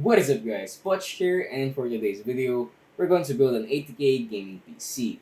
What is up guys, Poch here, and for today's video, we're going to build an 80k gaming PC.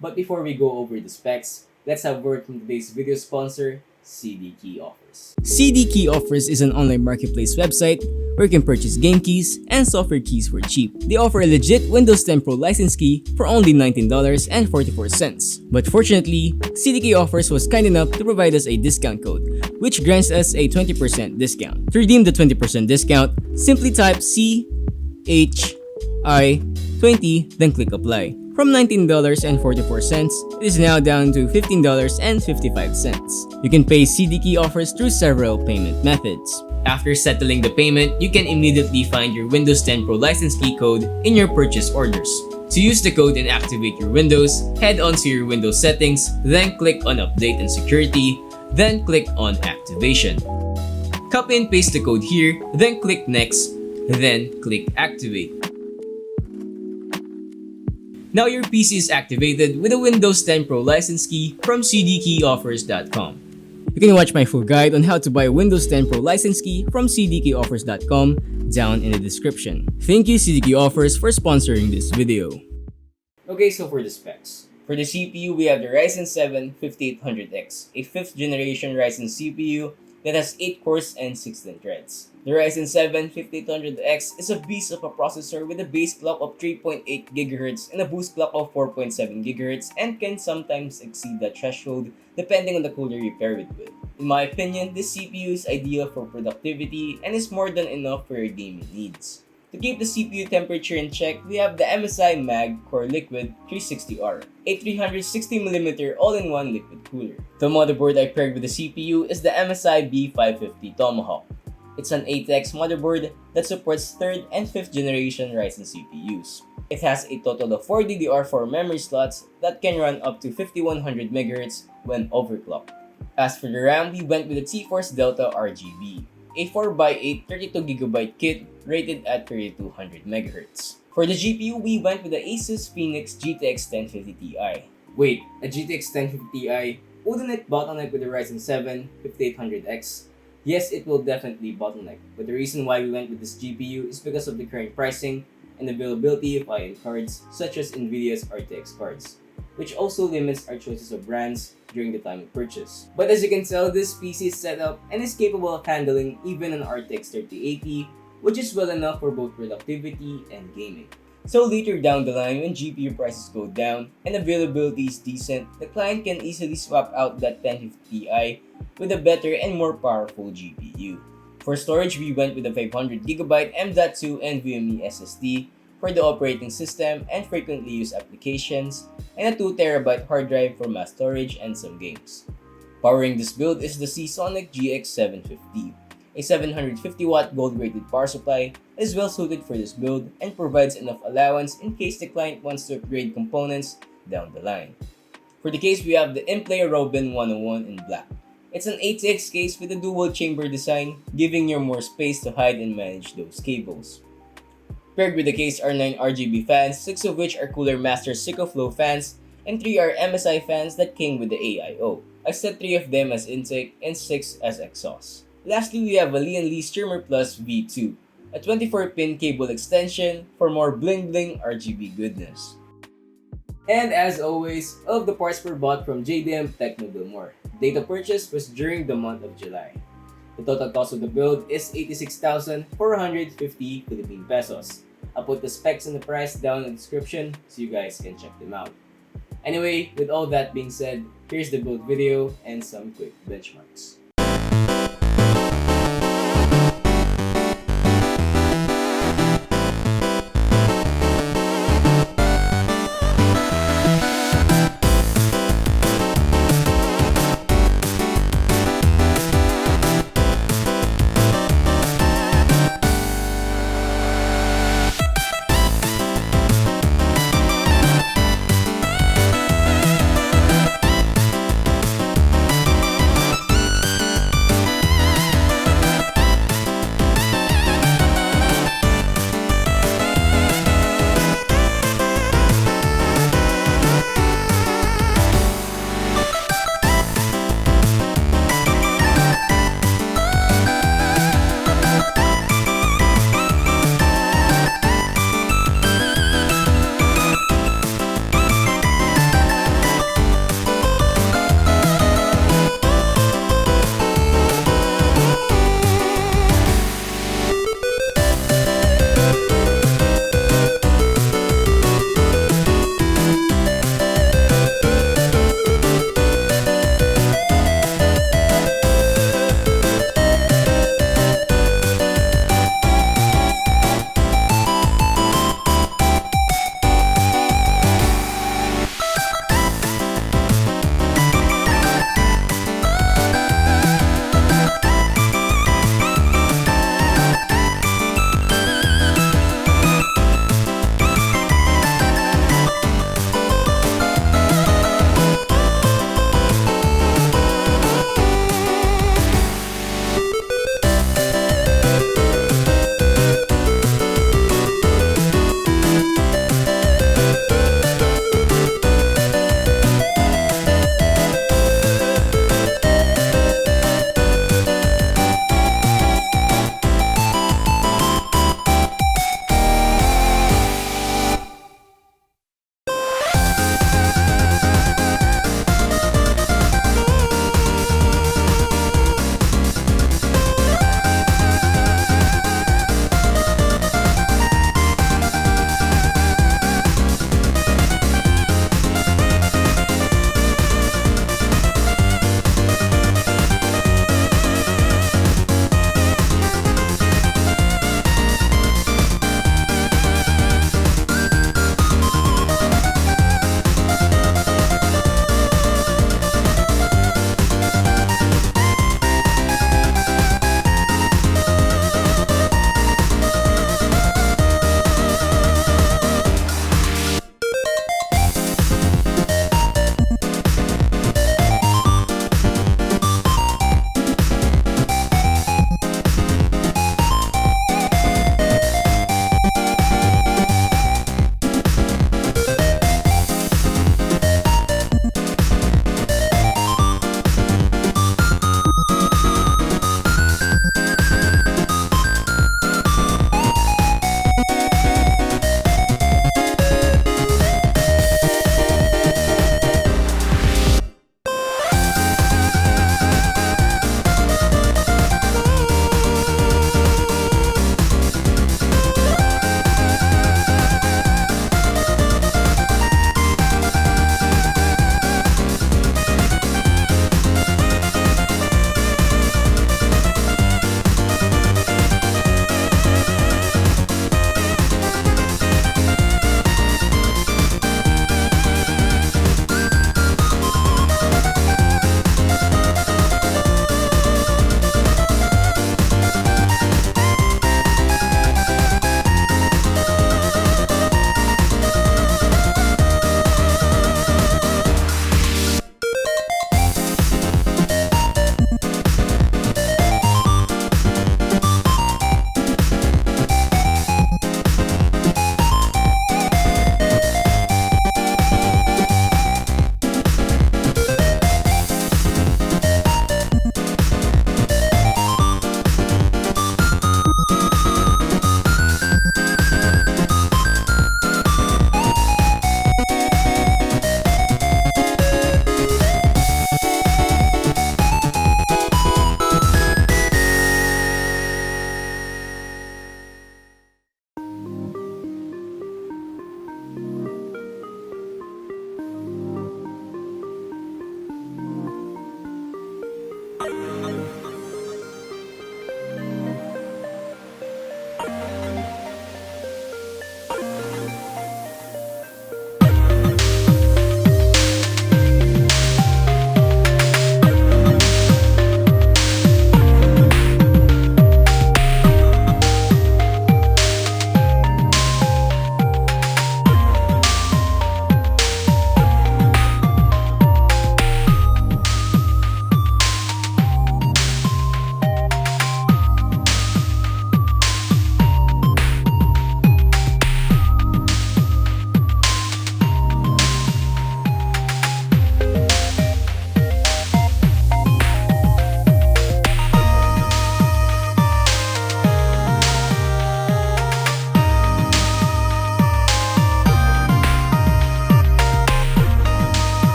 But before we go over the specs, let's have word from today's video sponsor, CD Key Offers. CD Key Offers is an online marketplace website where you can purchase game keys and software keys for cheap. They offer a legit Windows 10 Pro license key for only $19.44. But fortunately, CD Key Offers was kind enough to provide us a discount code, which grants us a 20% discount. To redeem the 20% discount, simply type CHI20, then click apply. From $19.44, it is now down to $15.55. You can pay CD Key Offers through several payment methods. After settling the payment, you can immediately find your Windows 10 Pro license key code in your purchase orders. To use the code and activate your Windows, head on to your Windows settings, then click on Update and Security, then click on Activation. Copy and paste the code here, then click Next, then click Activate. Now your PC is activated with a Windows 10 Pro license key from cdkeyoffers.com. You can watch my full guide on how to buy a Windows 10 Pro license key from cdkeyoffers.com down in the description. Thank you CD Key Offers for sponsoring this video. Okay, so for the specs. For the CPU, we have the Ryzen 7 5800X, a 5th generation Ryzen CPU that has 8 cores and 16 threads. The Ryzen 7 5800X is a beast of a processor with a base clock of 3.8 GHz and a boost clock of 4.7 GHz and can sometimes exceed that threshold depending on the cooler you pair it with. In my opinion, this CPU is ideal for productivity and is more than enough for your gaming needs. To keep the CPU temperature in check, we have the MSI Mag Core Liquid 360R, a 360mm all-in-one liquid cooler. The motherboard I paired with the CPU is the MSI B550M Tomahawk. It's an 8X motherboard that supports 3rd and 5th generation Ryzen CPUs. It has a total of 4 DDR4 memory slots that can run up to 5100 MHz when overclocked. As for the RAM, we went with the TForce Delta RGB, a 4x8 32GB kit rated at 3200 MHz. For the GPU, we went with the ASUS Pheonix GTX 1050 Ti. Wait, a GTX 1050 Ti? Wouldn't it bottleneck with the Ryzen 7 5800X? Yes, it will definitely bottleneck, but the reason why we went with this GPU is because of the current pricing and availability of high-end cards such as Nvidia's RTX cards, which also limits our choices of brands during the time of purchase. But as you can tell, this PC is set up and is capable of handling even an RTX 3080, which is well enough for both productivity and gaming. So later down the line, when GPU prices go down and availability is decent, the client can easily swap out that 1050 Ti with a better and more powerful GPU. For storage, we went with a 500GB M.2 nvme SSD for the operating system and frequently used applications, and a 2TB hard drive for mass storage and some games. Powering this build is the Seasonic GX750. A 750W gold-rated power supply is well suited for this build and provides enough allowance in case the client wants to upgrade components down the line. For the case, we have the Inplay Robin 101 in black. It's an ATX case with a dual chamber design, giving you more space to hide and manage those cables. Paired with the case are 9 RGB fans, 6 of which are Cooler Master SickleFlow fans, and 3 are MSI fans that came with the AIO. I set 3 of them as intake and 6 as exhaust. Lastly, we have a LianLi Streamer Plus V2, a 24-pin cable extension for more bling-bling RGB goodness. And as always, all of the parts were bought from JDM Technobilmore. Date of purchase was during the month of July. The total cost of the build is 86,450 Philippine pesos. I'll put the specs and the price down in the description so you guys can check them out. Anyway, with all that being said, here's the build video and some quick benchmarks.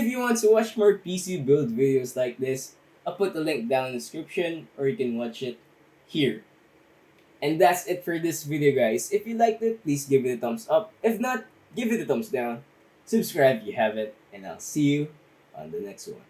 you want to watch more PC build videos like this, I'll put the link down in the description or you can watch it here. And that's it for this video, guys. If you liked it, please give it a thumbs up. If not, give it a thumbs down. Subscribe if you haven't, and I'll see you on the next one.